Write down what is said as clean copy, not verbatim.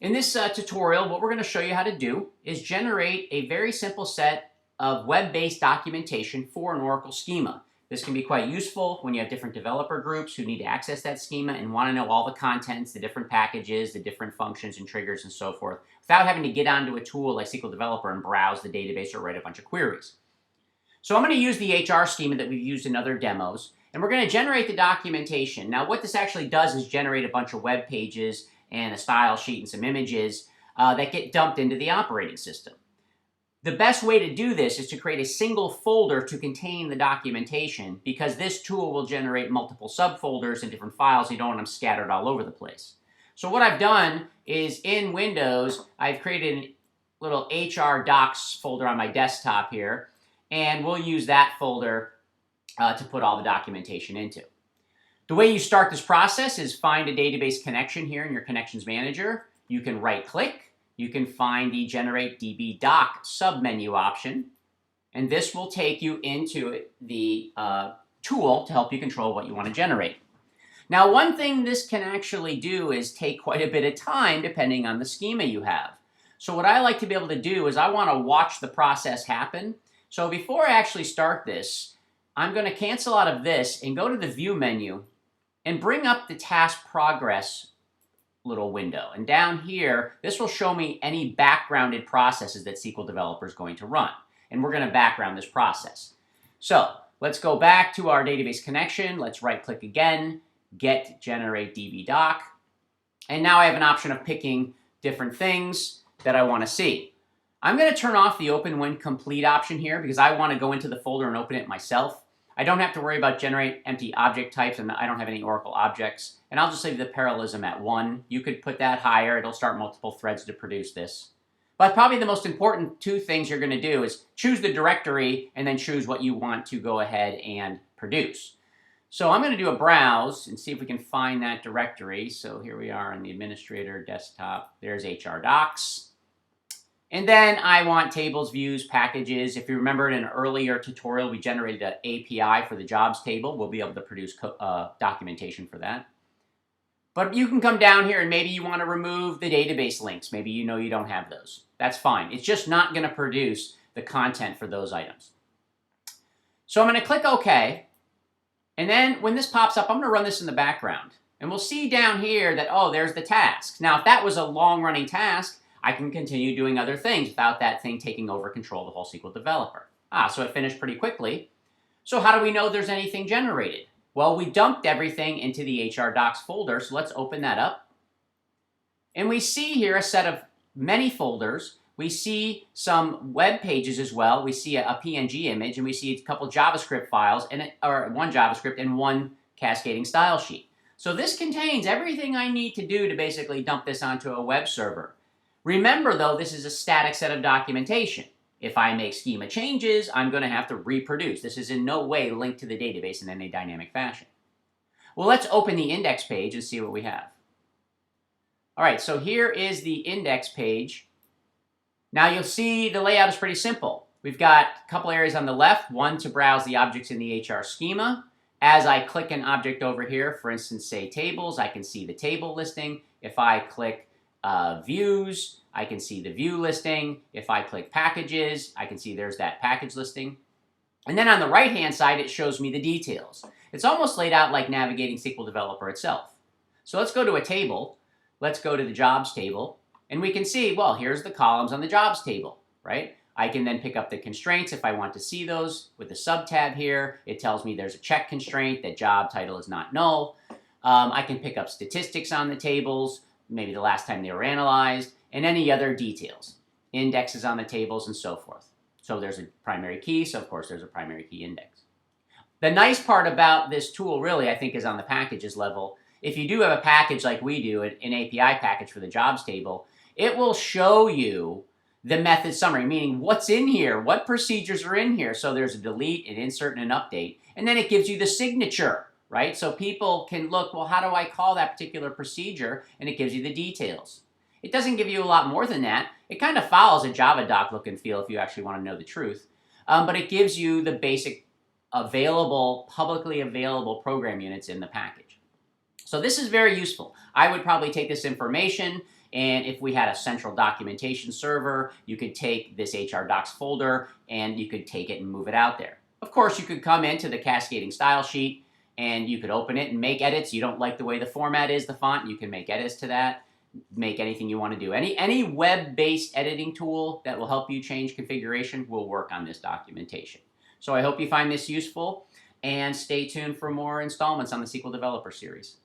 In this tutorial, what we're going to show you how to do is generate a very simple set of web-based documentation for an Oracle schema. This can be quite useful when you have different developer groups who need to access that schema and want to know all the contents, the different packages, the different functions and triggers and so forth, without having to get onto a tool like SQL Developer and browse the database or write a bunch of queries. So I'm going to use the HR schema that we've used in other demos, and we're going to generate the documentation. Now what this actually does is generate a bunch of web pages and a style sheet and some images that get dumped into the operating system. The best way to do this is to create a single folder to contain the documentation, because this tool will generate multiple subfolders and different files. You don't want them scattered all over the place. So what I've done is in Windows, I've created a little HR docs folder on my desktop here, and we'll use that folder to put all the documentation into. The way you start this process is find a database connection here in your Connections Manager. You can right-click. You can find the Generate DB Doc submenu option, and this will take you into the tool to help you control what you want to generate. Now, one thing this can actually do is take quite a bit of time depending on the schema you have. So what I like to be able to do is I want to watch the process happen. So before I actually start this, I'm going to cancel out of this and go to the View menu and bring up the Task Progress little window. And down here, this will show me any backgrounded processes that SQL Developer is going to run. And we're going to background this process. So let's go back to our database connection. Let's right-click again, Get Generate DB Doc. And now I have an option of picking different things that I want to see. I'm going to turn off the Open When Complete option here because I want to go into the folder and open it myself. I don't have to worry about generate empty object types, and I don't have any Oracle objects. And I'll just leave the parallelism at 1. You could put that higher. It'll start multiple threads to produce this. But probably the most important two things you're going to do is choose the directory and then choose what you want to go ahead and produce. So I'm going to do a browse and see if we can find that directory. So here we are on the administrator desktop. There's HR Docs. And then I want tables, views, packages. If you remember in an earlier tutorial, we generated an API for the jobs table. We'll be able to produce documentation for that. But you can come down here and maybe you want to remove the database links. Maybe you know you don't have those. That's fine. It's just not going to produce the content for those items. So I'm going to click OK. And then when this pops up, I'm going to run this in the background. And we'll see down here that, oh, there's the task. Now, if that was a long-running task, I can continue doing other things without that thing taking over control of the whole SQL Developer. So it finished pretty quickly. So how do we know there's anything generated? Well, we dumped everything into the HR Docs folder, so let's open that up. And we see here a set of many folders. We see some web pages as well. We see a PNG image, and we see a couple JavaScript files, or one JavaScript and one cascading style sheet. So this contains everything I need to do to basically dump this onto a web server. Remember, though, this is a static set of documentation. If I make schema changes, I'm going to have to reproduce. This is in no way linked to the database in any dynamic fashion. Well, let's open the index page and see what we have. All right, so here is the index page. Now you'll see the layout is pretty simple. We've got a couple areas on the left, one to browse the objects in the HR schema. As I click an object over here, for instance, say tables, I can see the table listing. If I click views, I can see the view listing. If I click packages, I can see there's that package listing. And then on the right-hand side, it shows me the details. It's almost laid out like navigating SQL Developer itself. So let's go to a table. Let's go to the jobs table. And we can see, well, here's the columns on the jobs table, right? I can then pick up the constraints if I want to see those. With the sub-tab here, it tells me there's a check constraint, that job title is not null. I can pick up statistics on the tables, maybe the last time they were analyzed, and any other details, indexes on the tables, and so forth. So there's a primary key, so of course there's a primary key index. The nice part about this tool really, I think, is on the packages level. If you do have a package like we do, an API package for the jobs table, it will show you the method summary, meaning what's in here, what procedures are in here. So there's a delete, an insert, and an update. And then it gives you the signature, right? So people can look, well, how do I call that particular procedure? And it gives you the details. It doesn't give you a lot more than that. It kind of follows a Java doc look and feel if you actually want to know the truth. But it gives you the basic available, publicly available program units in the package. So this is very useful. I would probably take this information, and if we had a central documentation server, you could take this HR Docs folder and you could take it and move it out there. Of course, you could come into the cascading style sheet and you could open it and make edits. You don't like the way the format is, the font, you can make edits to that. Make anything you want to do. Any web-based editing tool that will help you change configuration will work on this documentation. So I hope you find this useful, and stay tuned for more installments on the SQL Developer Series.